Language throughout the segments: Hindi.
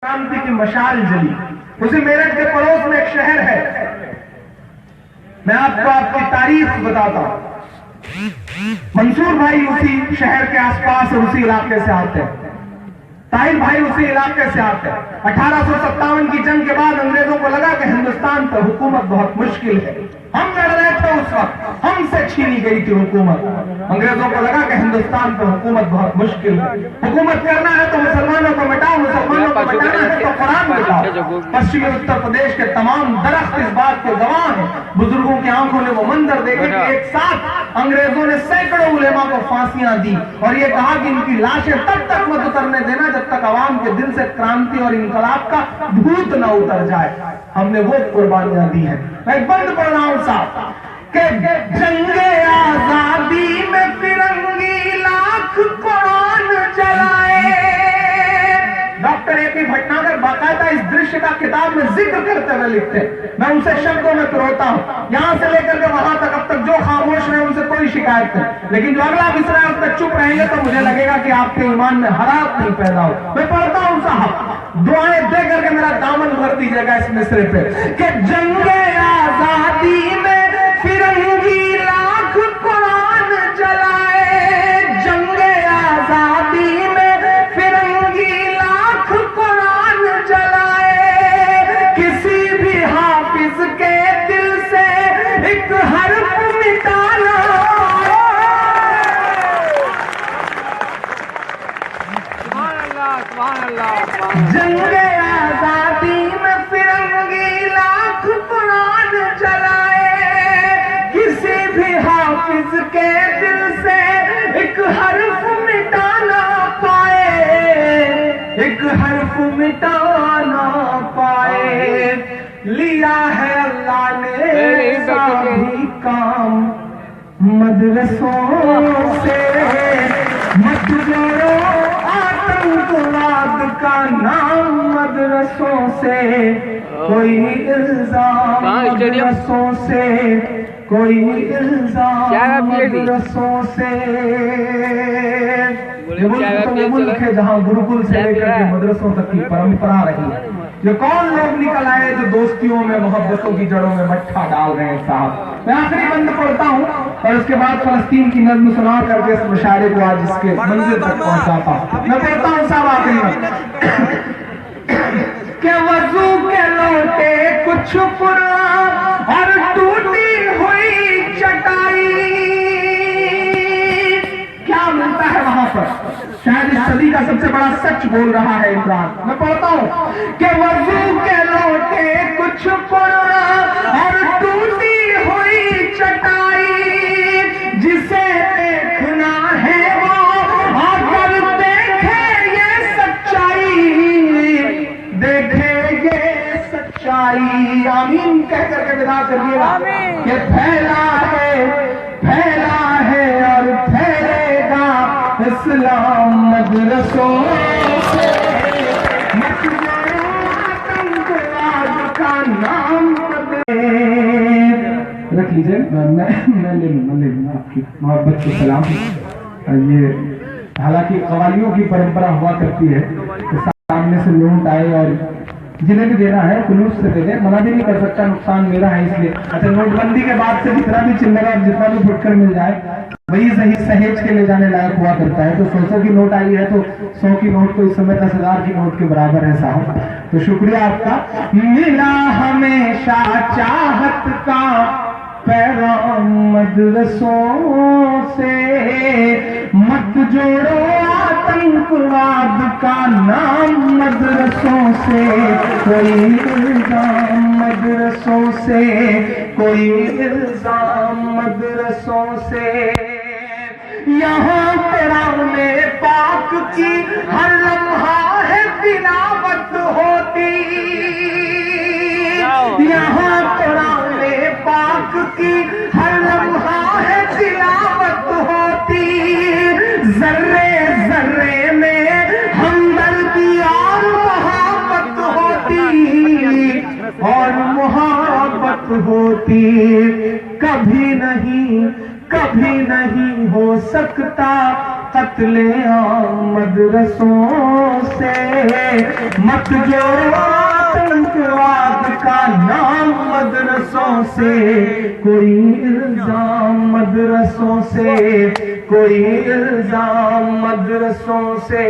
क्रांति की मशाल जली। उसी मेरठ के पड़ोस में एक शहर है, मैं आपको आपकी तारीख बताता हूं। मंसूर भाई उसी शहर के आसपास और उसी इलाके से आते हैं, ताहिर भाई उसी इलाके से आते हैं। 1857 की जंग के बाद अंग्रेजों को लगा कि हिंदुस्तान पर हुकूमत बहुत मुश्किल है। हम लड़ रहे थे उस वक्त, हमसे छीनी गई थी हुकूमत। अंग्रेजों को लगा कि हिंदुस्तान पर हुकूमत बहुत मुश्किल है, हुकूमत करना है तो मुसलमानों को मिटाओ, मुसलमानों को मिटाना है तो कुरान मिटाओ। पश्चिमी उत्तर प्रदेश के तमाम दरख्त इस बात के गवाह हैं। बुजुर्गों की आंखों ने वो मंजर देखे कि एक साथ अंग्रेजों ने सैकड़ों उलेमा को फांसियां दी और ये कहा कि इनकी लाशें तब तक मत उतरने देना जब तक अवाम के दिल से क्रांति और इंकलाब का भूत न उतर जाए। हमने वो कुर्बानियां दी हैं। मैं बंद पढ़ रहा हूं साहब कि जंगे आजादी में फिरंगी लाख कुरान जलाए। Doctor AP. भटनागर बाकायदा इस दृश्य का किताब में जिक्र करते हुए लिखते हैं। मैं उनसे शब्दों में पिरोता हूं, यहां से लेकर के वहां तक। अब तक जो खामोश रहे उनसे कोई शिकायत नहीं, लेकिन जो अगला मिसरा है उस पर चुप रहेंगे तो मुझे लगेगा कि आपके ईमान में हरारत नहीं पैदा हो। मैं पढ़ता हूं साहब, दुआएं दे करके मेरा दामन भर दीजिएगा इस मिसरे पे कि जंगे आजादी में फिरंगी लाख कुरान जलाए। जंगे आजादी में फिरंगी लाख कुरान जलाए। किसी भी हाफिज के दिल से एक हर्फ मिटाना। जंगे आजादी में फिरंगी लाख कुरान जलाए। किसी भी हाफिज के दिल से एक हर्फ मिटाना पाए, एक हर्फ मिटाना पाए। लिया है अल्लाह ने सभी काम मदरसों से। मत जोड़ो आतंकवाद का नाम मदरसों से। कोई इल्जाम मदरसों से, कोई इल्जाम मदरसों से। ये मुल्क है जहां गुरुकुल से लेकर के मदरसों तक की परंपरा रही है। ये कौन लोग निकल आए जो दोस्तियों में मोहब्बतों की जड़ों में मट्ठा डाल रहे हैं साहब। मैं आखिरी बंद पढ़ता हूं और उसके बाद फलस्तीन की नज्म सुना करके इस मुशायरे को आज इसके मंजिल तक पहुंचाता हूं। मैं पढ़ता हूं साहब आखिरी के वजू के लोटे कुछ कुरान और टूटी हुई चटाई। क्या मिलता है वहां पर? शायद इस सदी का सबसे बड़ा सच बोल रहा है इमरान। मैं पढ़ता हूं कि वजू के लोटे कुछ कुरान और टूटी हुई चटाई। जिसे देखना है वो आकर देखे ये सच्चाई, देखे ये सच्चाई। आमीन कह करके विदा करिएगा कि फैला है और फैलेगा इस्लाम मदरसों से। मत जोड़ो आतंकवाद का नाम रख लीजिए। मैं ले लूंगा आपकी मोहब्बत को सलाम। ये हालांकि कवालियों की परंपरा हुआ करती है कि सामने से लोग आए और जिन्हें भी देना है खुलूस से दे दे, मना भी नहीं कर सकता, नुकसान मेरा है इसलिए। अच्छा, नोटबंदी के बाद से जितना भी चिल्लेगा जितना भी फुटकर मिल जाए वही सही सहेज के ले जाने लायक हुआ करता है। तो 100 की नोट आई है तो 100 की नोट तो इस समय 10,000 की नोट के बराबर है साहब। तो शुक्रिया आपका। मिला हमेशा चाहत का पैगाम मदरसों से। मत जोड़ो आतंकवाद का नाम मदरसों से। कोई इल्जाम मदरसों से, कोई इल्जाम मदरसों से। यहाँ कुरान पाक की हर लम्हा है तिलावत होती। यहाँ कुरान पाक की हर लम्हा है तिलावत होती। जर्रे जर्रे में हमदर्दी और मोहब्बत होती, और मोहब्बत होती। कभी नहीं हो सकता कत्ले आम मदरसों से, मत जोड़ो आतंकवाद का नाम मदरसों से, कोई इल्जाम मदरसों से, कोई इल्जाम मदरसों से।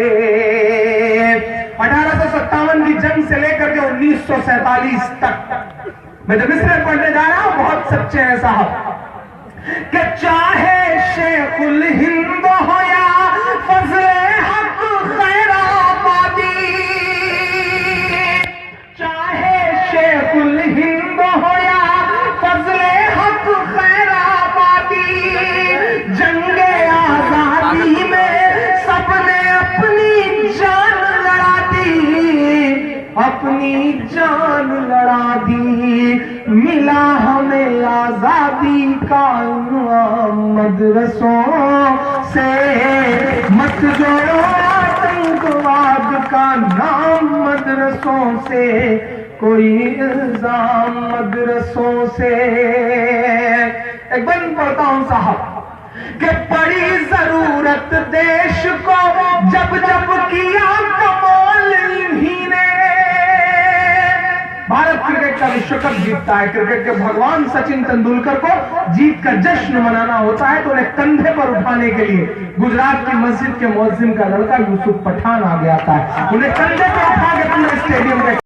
1857 की जंग से लेकर के 1947 तक मैं जब मिसरे पढ़ने जा रहा हूं, बहुत सच्चे हैं साहब, कि चाहे शेखुल हिंद हो या फजले हक खैराबादी, चाहे शेखुल हिंद हो या फजले हक खैराबादी, जंगे आजादी में सबने अपनी जान लड़ा दी, अपनी जान लड़ा दी, मिला हमें आजादी का इनाम मदरसों से, मत जोड़ो आतंकवाद का नाम मदरसों से, कोई इल्जाम मदरसों से। एक बंद पढ़ता हूं साहब, कि बड़ी जरूरत देश को जब जब किया कमाल इन्हीं ने। भारत क्रिकेट का विश्व कप जीतता है, क्रिकेट के भगवान सचिन तेंदुलकर को जीत का जश्न मनाना होता है, तो उन्हें कंधे पर उठाने के लिए गुजरात की मस्जिद के मुअज्जिन का लड़का यूसुफ पठान आगे आता है, उन्हें कंधे पर उठा के पूरे स्टेडियम में